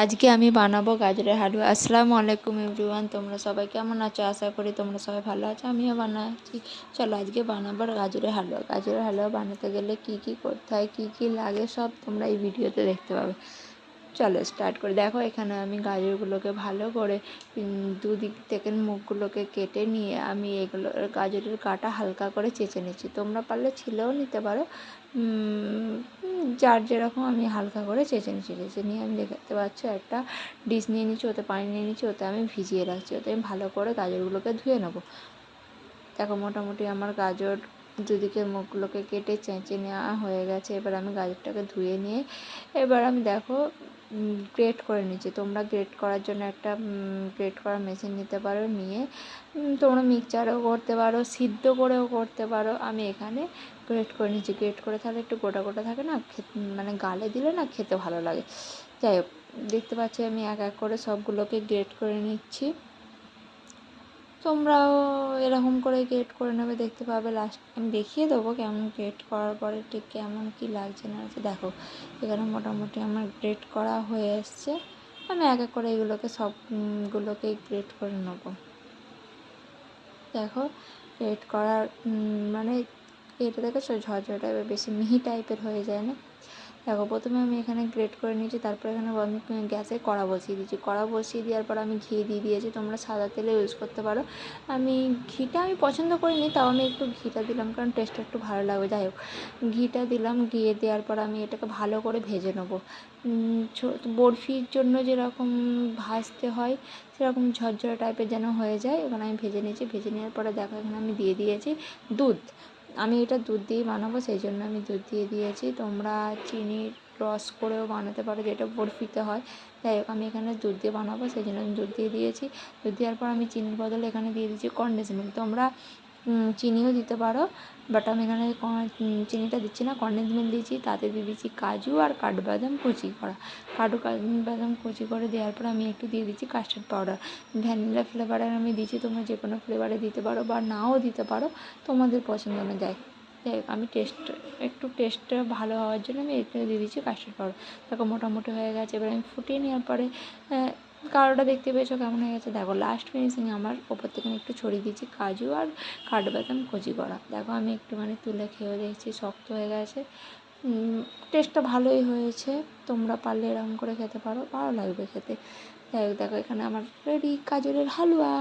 আজকে আমি বানাবো গাজরের হালুয়া। আসসালামু আলাইকুম এভরিওয়ান, তোমরা সবাই কেমন আছো? আশা করি তোমরা সবাই ভালো আছো, আমিও বানাচ্ছি। চলো আজকে বানাবো গাজরের হালুয়া। গাজরের হালুয়া বানাতে গেলে কি কি করতে হয়, কি কি লাগে, সব তোমরা এই ভিডিওতে দেখতে পাবে। চলো স্টার্ট করে দেখো। এখানে আমি গাজরগুলোকে ভালো করে দুদিক থেকে মুখগুলোকে কেটে নিয়ে আমি এগুলো গাজরের কাটা হালকা করে চেঁচে নিচ্ছি। তোমরা পারলে ছিলেও নিতে পারো, যার যেরকম। আমি হালকা করে চেঁচে নিয়ে আমি দেখতে পাচ্ছ একটা ডিশ নিয়ে নিচ্ছি, ওতে পানি নিয়ে নিচ্ছি, ওতে আমি ভিজিয়ে রাখছি। ওতে আমি ভালো করে গাজরগুলোকে ধুয়ে নেবো। দেখো মোটামুটি আমার গাজর দুদিকে মুখগুলোকে কেটে চেঁচে নেওয়া হয়ে গেছে। এবার আমি গাজরটাকে ধুয়ে নিয়ে এবার আমি দেখো গ্রেট করে নিচ্ছি। তোমরা গ্রেট করার জন্য একটা গ্রেট করার মেশিন নিতে পারো, নিয়ে তোমরা মিক্সচারও করতে পারো, সিদ্ধ করেও করতে পারো। আমি এখানে গ্রেট করে নিচ্ছি। গ্রেট করে তাহলে একটু গোটা গোটা থাকে না, মানে গালে দিলে না খেতে ভালো লাগে। যাই হোক, দেখতে পাচ্ছি আমি এক এক করে সবগুলোকে গ্রেট করে নিচ্ছি। তোমরাও এরকম করে গ্রেট করে নেবে, দেখতে পাবে। লাস্ট আমি দেখিয়ে দেবো কেমন গ্রেট করার পরে ঠিক কেমন কী লাগছে না লাগছে। দেখো এখানে মোটামুটি আমার গ্রেট করা হয়ে এসছে। আমি এক এক করে এগুলোকে সবগুলোকেই গ্রেট করে নেবো। দেখো গ্রেট করার মানে এটা দেখেছো ঝরঝরে টাইপের, বেশি মিহি টাইপের হয়ে যায় না। দেখো প্রথমে আমি এখানে গ্রেট করে নিয়েছি, তারপর এখানে আমি গ্যাসে কড়া বসিয়ে দিয়েছি। কড়া বসিয়ে দেওয়ার পর আমি ঘি দিয়ে দিয়েছি। তোমরা সাদা তেলে ইউজ করতে পারো। ঘিটা আমি পছন্দ করিনি, তাও আমি একটু ঘিটা দিলাম কারণ টেস্টটা একটু ভালো লাগবে। যাই হোক, ঘিটা দিলাম। ঘিয়ে দেওয়ার পর আমি এটাকে ভালো করে ভেজে নেবো। বরফির জন্য যেরকম ভাজতে হয় সেরকম ঝরঝরে টাইপের যেন হয়ে যায়। এখানে আমি ভেজে নিয়েছি। ভেজে নেওয়ার পরে দেখো এখানে আমি দিয়ে দিয়েছি দুধ। আমি এটা দুধ দিয়েই বানাবো, সেই জন্য আমি দুধ দিয়ে দিয়েছি। তোমরা চিনির রস করেও বানাতে পারো, যেটা বরফিতে হয়। যাই হোক, আমি এখানে দুধ দিয়ে বানাবো, সেই জন্য আমি দুধ দিয়ে দিয়েছি। দুধ দেওয়ার পর আমি চিনির বদলে এখানে দিয়ে দিয়েছি কনডেন্স মিল্ক। তোমরা চিনিও দিতে পারো, বাট আমি এখানে চিনিটা দিচ্ছি না, কনডেন্স মিল্ক দিয়েছি। তাতে দিয়ে দিচ্ছি কাজু আর কাঠবাদাম কুচি করা। কাঠবাদাম কুচি করে দেওয়ার পর আমি একটু দিয়ে দিচ্ছি কাস্টার্ড পাউডার। ভ্যানিলা ফ্লেভারের আমি দিচ্ছি, তোমরা যে কোনো ফ্লেভারে দিতে পারো বা নাও দিতে পারো, তোমাদের পছন্দ অনুযায়ী। যাই হোক, আমি টেস্টটা ভালো হওয়ার জন্য আমি একটু দিয়ে দিচ্ছি কাস্টার্ড পাউডার। দেখো মোটামুটি হয়ে গেছে। এবার আমি ফুটিয়ে নেওয়ার পরে কালোটা দেখতে পেয়েছো কেমন হয়ে গেছে। দেখো লাস্ট ফিনিশিংয়ে আমার ওপর থেকে একটু ছড়িয়ে দিচ্ছি কাজু আর কাঠবাদাম কুচি করা। দেখো আমি একটুখানি তুলে খেয়ে দেখছি, শক্ত হয়ে গেছে। টেস্টটা ভালোই হয়েছে। তোমরা পারলে এরকম করে খেতে পারো, ভালো লাগবে খেতে। যাই হোক, দেখো এখানে আমার রেডি গাজরের হালুয়া।